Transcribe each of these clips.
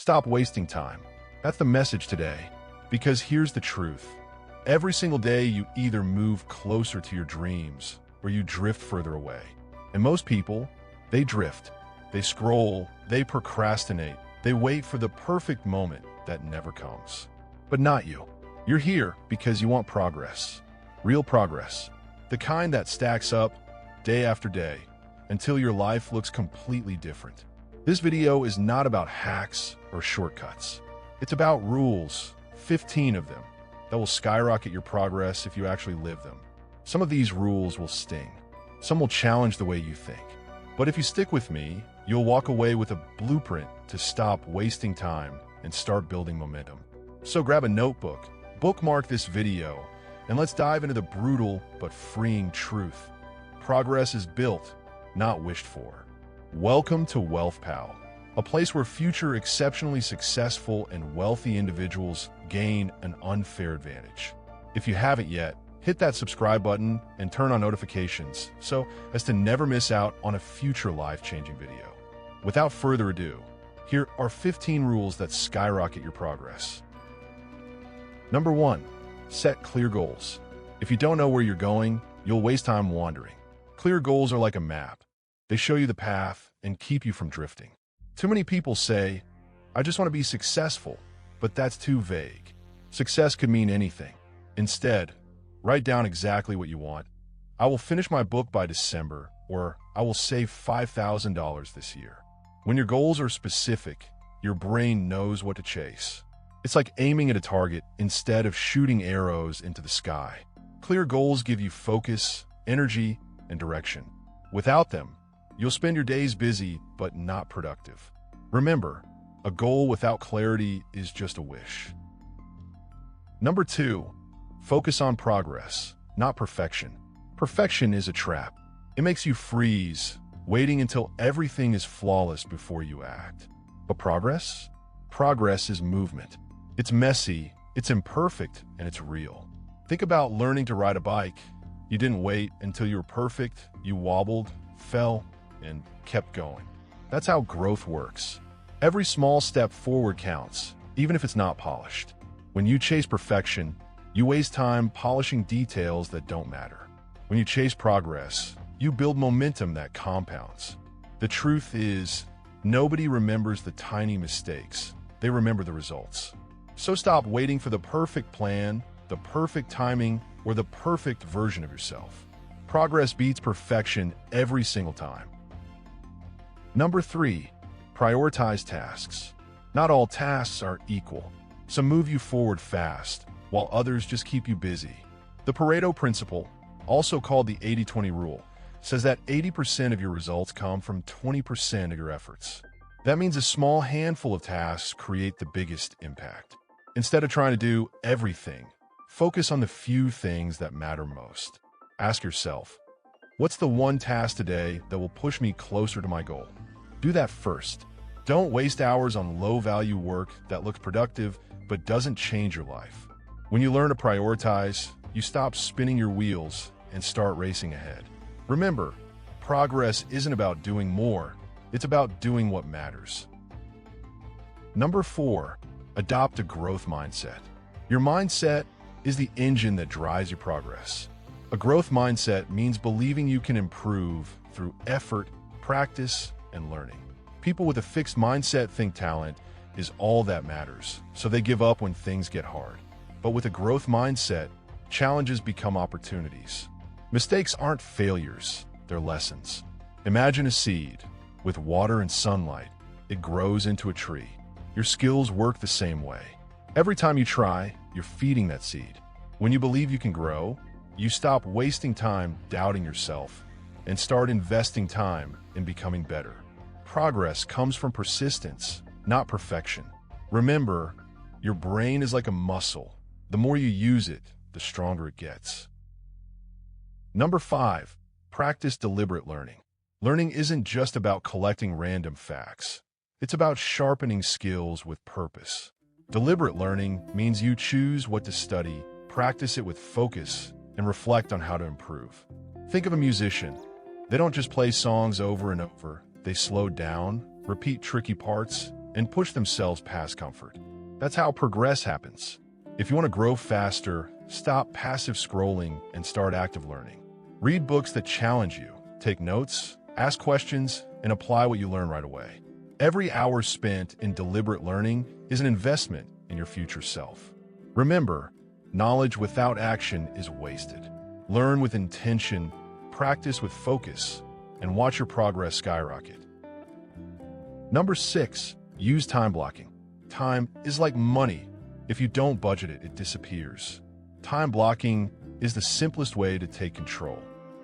Stop wasting time. That's the message today. Because here's the truth. Every single day you either move closer to your dreams or you drift further away. And most people, they drift. They scroll, they procrastinate, they wait for the perfect moment that never comes. But not you. You're here because you want progress. Real progress. The kind that stacks up day after day until your life looks completely different. This video is not about hacks or shortcuts. It's about rules, 15 of them, that will skyrocket your progress if you actually live them. Some of these rules will sting. Some will challenge the way you think. But if you stick with me, you'll walk away with a blueprint to stop wasting time and start building momentum. So grab a notebook, bookmark this video, and let's dive into the brutal but freeing truth. Progress is built, not wished for. Welcome to Wealth Pal, a place where future exceptionally successful and wealthy individuals gain an unfair advantage. If you haven't yet, hit that subscribe button and turn on notifications so as to never miss out on a future life-changing video. Without further ado, here are 15 rules that skyrocket your progress. Number 1. Set clear goals. If you don't know where you're going, you'll waste time wandering. Clear goals are like a map. They show you the path and keep you from drifting. Too many people say, I just want to be successful, but that's too vague. Success could mean anything. Instead, write down exactly what you want. I will finish my book by December, or I will save $5,000 this year. When your goals are specific, your brain knows what to chase. It's like aiming at a target instead of shooting arrows into the sky. Clear goals give you focus, energy, and direction. Without them, you'll spend your days busy but not productive. Remember, a goal without clarity is just a wish. Number 2. Focus on progress, not perfection. Perfection is a trap. It makes you freeze, waiting until everything is flawless before you act. But progress? Progress is movement. It's messy, it's imperfect, and it's real. Think about learning to ride a bike. You didn't wait until you were perfect. You wobbled, fell, and kept going. That's how growth works. Every small step forward counts, even if it's not polished. When you chase perfection, you waste time polishing details that don't matter. When you chase progress, you build momentum that compounds. The truth is, nobody remembers the tiny mistakes. They remember the results. So stop waiting for the perfect plan, the perfect timing, or the perfect version of yourself. Progress beats perfection every single time. Number 3. Prioritize tasks. Not all tasks are equal. Some move you forward fast, while others just keep you busy. The Pareto principle, also called the 80-20 rule, says that 80% of your results come from 20% of your efforts. That means a small handful of tasks create the biggest impact. Instead of trying to do everything, focus on the few things that matter most. Ask yourself, what's the one task today that will push me closer to my goal? Do that first. Don't waste hours on low-value work that looks productive but doesn't change your life. When you learn to prioritize, you stop spinning your wheels and start racing ahead. Remember, progress isn't about doing more, it's about doing what matters. Number 4. Adopt a growth mindset. Your mindset is the engine that drives your progress. A growth mindset means believing you can improve through effort, practice, and learning. People with a fixed mindset think talent is all that matters, so they give up when things get hard. But with a growth mindset, challenges become opportunities. Mistakes aren't failures, they're lessons. Imagine a seed. With water and sunlight, it grows into a tree. Your skills work the same way. Every time you try, you're feeding that seed. When you believe you can grow, you stop wasting time doubting yourself and start investing time in becoming better. Progress comes from persistence, not perfection. Remember, your brain is like a muscle. The more you use it, the stronger it gets. Number 5. Practice deliberate learning. Learning isn't just about collecting random facts. It's about sharpening skills with purpose. Deliberate learning means you choose what to study, practice it with focus, and reflect on how to improve. Think of a musician. They don't just play songs over and over. They slow down, repeat tricky parts, and push themselves past comfort. That's how progress happens. If you want to grow faster, stop passive scrolling and start active learning. Read books that challenge you, take notes, ask questions, and apply what you learn right away. Every hour spent in deliberate learning is an investment in your future self. Remember, knowledge without action is wasted. Learn with intention, practice with focus, and watch your progress skyrocket. Number 6, use time blocking. Time is like money. If you don't budget it, it disappears. Time blocking is the simplest way to take control.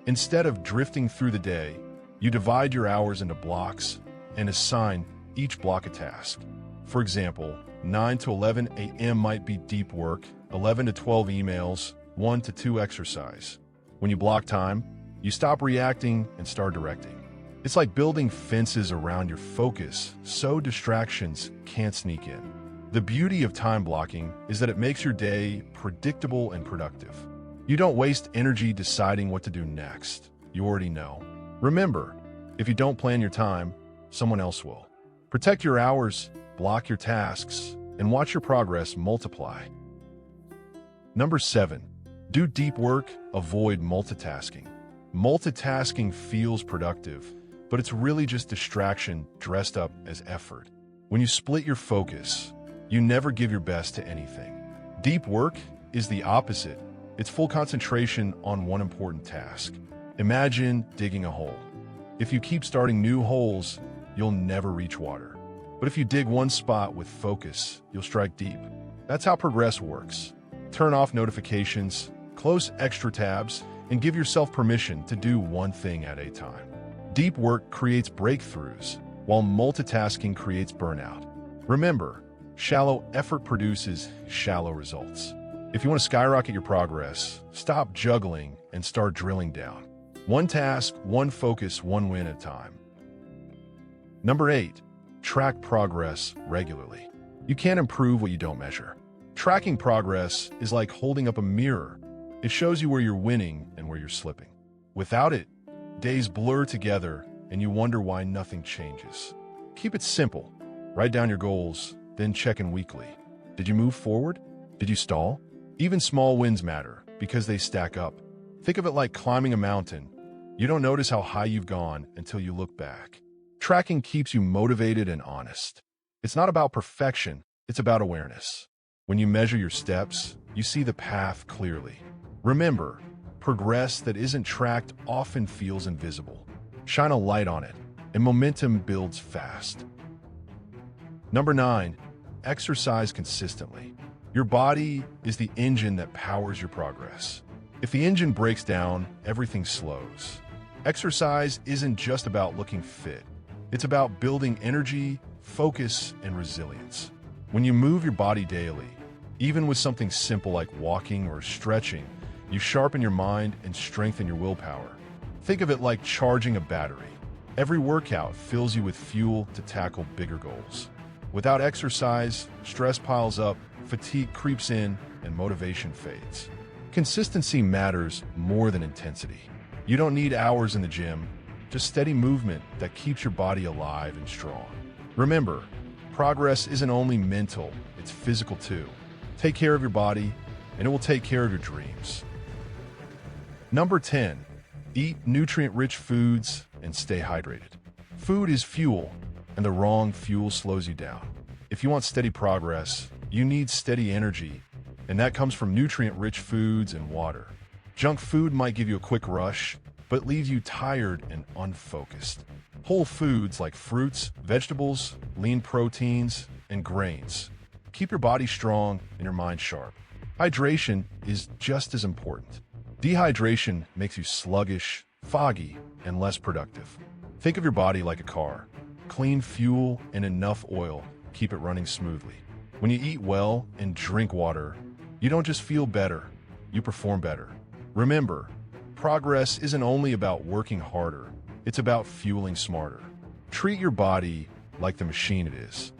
Instead of drifting through the day, you divide your hours into blocks and assign each block a task. For example, 9 to 11 a.m. might be deep work, 11 to 12 emails, 1 to 2 exercise. When you block time, you stop reacting and start directing. It's like building fences around your focus so distractions can't sneak in. The beauty of time blocking is that it makes your day predictable and productive. You don't waste energy deciding what to do next. You already know. Remember, if you don't plan your time, someone else will. Protect your hours, block your tasks, and watch your progress multiply. Number 7, do deep work, avoid multitasking. Multitasking feels productive, but it's really just distraction dressed up as effort. When you split your focus, you never give your best to anything. Deep work is the opposite. It's full concentration on one important task. Imagine digging a hole. If you keep starting new holes, you'll never reach water. But if you dig one spot with focus, you'll strike deep. That's how progress works. Turn off notifications, close extra tabs, and give yourself permission to do one thing at a time. Deep work creates breakthroughs, while multitasking creates burnout. Remember, shallow effort produces shallow results. If you want to skyrocket your progress, stop juggling and start drilling down. One task, one focus, one win at a time. Number 8, track progress regularly. You can't improve what you don't measure. Tracking progress is like holding up a mirror. It shows you where you're winning and where you're slipping. Without it, days blur together and you wonder why nothing changes. Keep it simple. Write down your goals, then check in weekly. Did you move forward? Did you stall? Even small wins matter because they stack up. Think of it like climbing a mountain. You don't notice how high you've gone until you look back. Tracking keeps you motivated and honest. It's not about perfection, it's about awareness. When you measure your steps, you see the path clearly. Remember, progress that isn't tracked often feels invisible. Shine a light on it, and momentum builds fast. Number 9, exercise consistently. Your body is the engine that powers your progress. If the engine breaks down, everything slows. Exercise isn't just about looking fit. It's about building energy, focus, and resilience. When you move your body daily, even with something simple like walking or stretching, you sharpen your mind and strengthen your willpower. Think of it like charging a battery. Every workout fills you with fuel to tackle bigger goals. Without exercise, stress piles up, fatigue creeps in, and motivation fades. Consistency matters more than intensity. You don't need hours in the gym, just steady movement that keeps your body alive and strong. Remember, progress isn't only mental, it's physical too. Take care of your body, and it will take care of your dreams. Number 10, eat nutrient-rich foods and stay hydrated. Food is fuel, and the wrong fuel slows you down. If you want steady progress, you need steady energy, and that comes from nutrient-rich foods and water. Junk food might give you a quick rush, but leaves you tired and unfocused. Whole foods like fruits, vegetables, lean proteins, and grains keep your body strong and your mind sharp. Hydration is just as important. Dehydration makes you sluggish, foggy, and less productive. Think of your body like a car. Clean fuel and enough oil keep it running smoothly. When you eat well and drink water, you don't just feel better, you perform better. Remember, progress isn't only about working harder, it's about fueling smarter. Treat your body like the machine it is.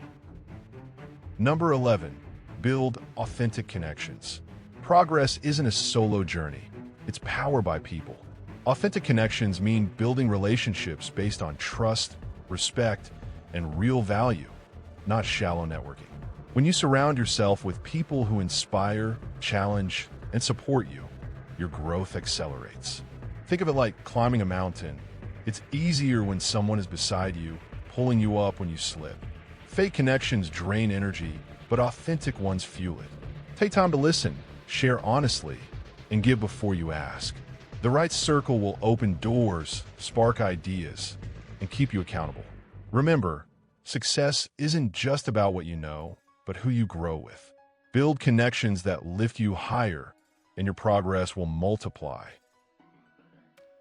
Number 11, build authentic connections. Progress isn't a solo journey, it's powered by people. Authentic connections mean building relationships based on trust, respect, and real value. not shallow networking. When you surround yourself with people who inspire, challenge, and support you, your growth accelerates. Think of it like climbing a mountain. It's easier when someone is beside you, pulling you up when you slip. Fake connections drain energy, but authentic ones fuel it. Take time to listen, share honestly, and give before you ask. The right circle will open doors, spark ideas, and keep you accountable. Remember, success isn't just about what you know, but who you grow with. Build connections that lift you higher, and your progress will multiply.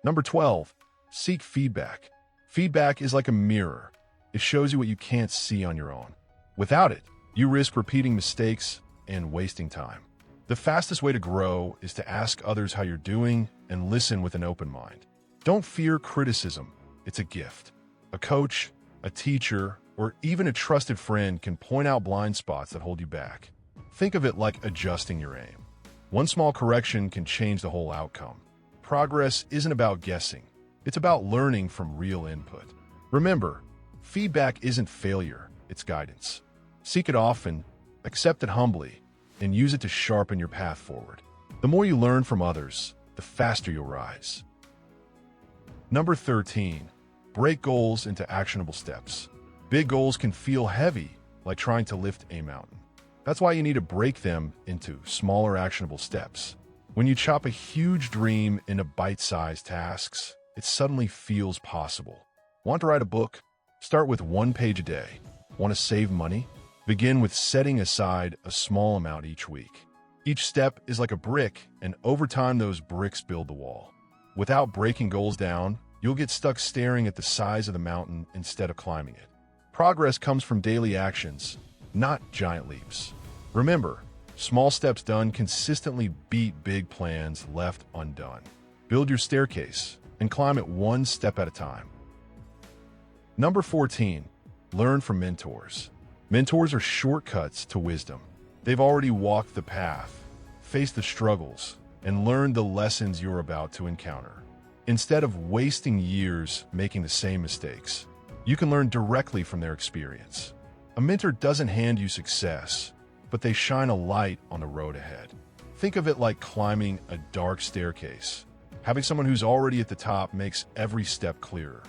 Number 12, seek feedback. Feedback is like a mirror. It shows you what you can't see on your own. Without it, you risk repeating mistakes and wasting time. The fastest way to grow is to ask others how you're doing and listen with an open mind. Don't fear criticism. It's a gift. A coach, a teacher, or even a trusted friend can point out blind spots that hold you back. Think of it like adjusting your aim. One small correction can change the whole outcome. Progress isn't about guessing. It's about learning from real input. Remember, feedback isn't failure, it's guidance. Seek it often, accept it humbly, and use it to sharpen your path forward. The more you learn from others, the faster you'll rise. Number 13, break goals into actionable steps. Big goals can feel heavy, like trying to lift a mountain. That's why you need to break them into smaller actionable steps. When you chop a huge dream into bite-sized tasks, it suddenly feels possible. Want to write a book? Start with 1 page a day. Want to save money? Begin with setting aside a small amount each week. Each step is like a brick, and over time those bricks build the wall. Without breaking goals down, you'll get stuck staring at the size of the mountain instead of climbing it. Progress comes from daily actions, not giant leaps. Remember, small steps done consistently beat big plans left undone. Build your staircase and climb it 1 step at a time. Number 14, learn from mentors. Mentors are shortcuts to wisdom. They've already walked the path, faced the struggles, and learned the lessons you're about to encounter. Instead of wasting years making the same mistakes, you can learn directly from their experience. A mentor doesn't hand you success, but they shine a light on the road ahead. Think of it like climbing a dark staircase. Having someone who's already at the top makes every step clearer.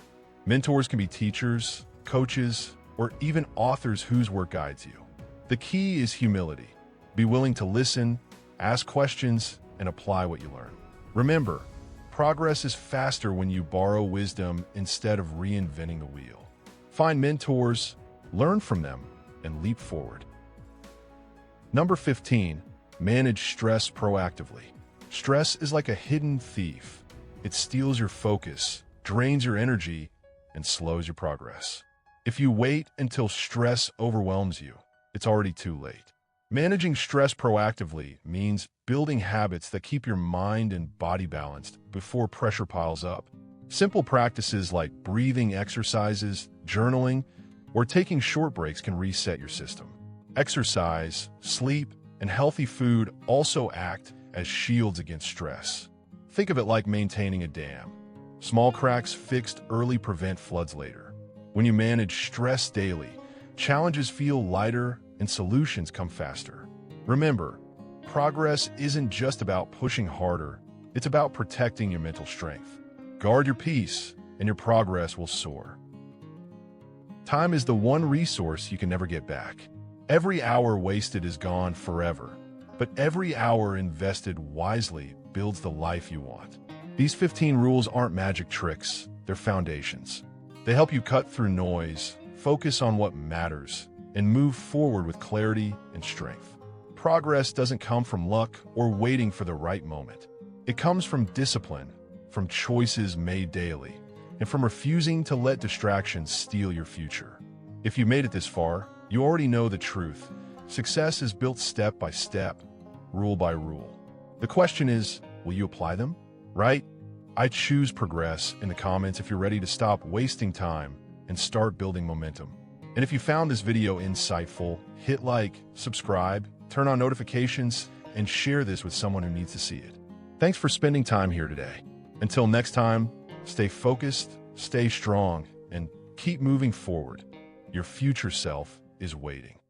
Mentors can be teachers, coaches, or even authors whose work guides you. The key is humility. Be willing to listen, ask questions, and apply what you learn. Remember, progress is faster when you borrow wisdom instead of reinventing the wheel. Find mentors, learn from them, and leap forward. Number 15, manage stress proactively. Stress is like a hidden thief. It steals your focus, drains your energy, and slows your progress. If you wait until stress overwhelms you, it's already too late. Managing stress proactively means building habits that keep your mind and body balanced before pressure piles up. Simple practices like breathing exercises, journaling, or taking short breaks can reset your system. Exercise, sleep, and healthy food also act as shields against stress. Think of it like maintaining a dam. Small cracks fixed early prevent floods later. When you manage stress daily, challenges feel lighter and solutions come faster. Remember, progress isn't just about pushing harder, it's about protecting your mental strength. Guard your peace, and your progress will soar. Time is the one resource you can never get back. Every hour wasted is gone forever, but every hour invested wisely builds the life you want. These 15 rules aren't magic tricks, they're foundations. They help you cut through noise, focus on what matters, and move forward with clarity and strength. Progress doesn't come from luck or waiting for the right moment. It comes from discipline, from choices made daily, and from refusing to let distractions steal your future. If you made it this far, you already know the truth. Success is built step by step, rule by rule. The question is, will you apply them? Right? I choose progress in the comments if you're ready to stop wasting time and start building momentum. And if you found this video insightful, hit like, subscribe, turn on notifications, and share this with someone who needs to see it. Thanks for spending time here today. Until next time, stay focused, stay strong, and keep moving forward. Your future self is waiting.